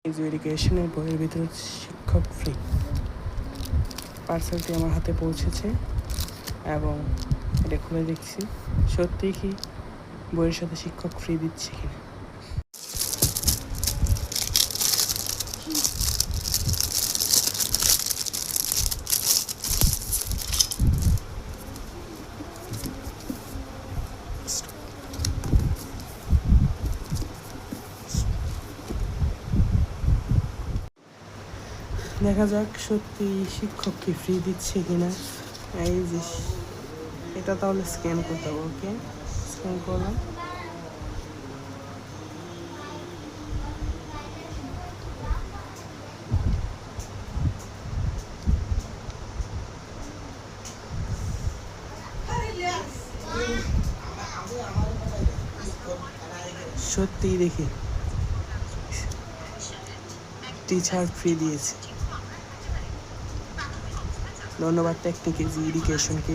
Is এডুকেশনের বইয়ের ভিতরে শিক্ষক ফ্রি। পার্সেলটি আমার হাতে পৌঁছেছে এবং এটা খুলে দেখছি সত্যিই কি বইয়ের সাথে শিক্ষক ফ্রি দিচ্ছে কিনা। দেখা যাক সত্যি শিক্ষক কি ফ্রি দিচ্ছে কিনা। এই যে এটা তাহলে স্ক্যান করতে হবে। ওকে, স্ক্যান করলাম। সত্যি দেখি টিচার ফ্রি দিয়েছে। ধন্যবাদ টেকনিক ইজ এডুকেশনকে।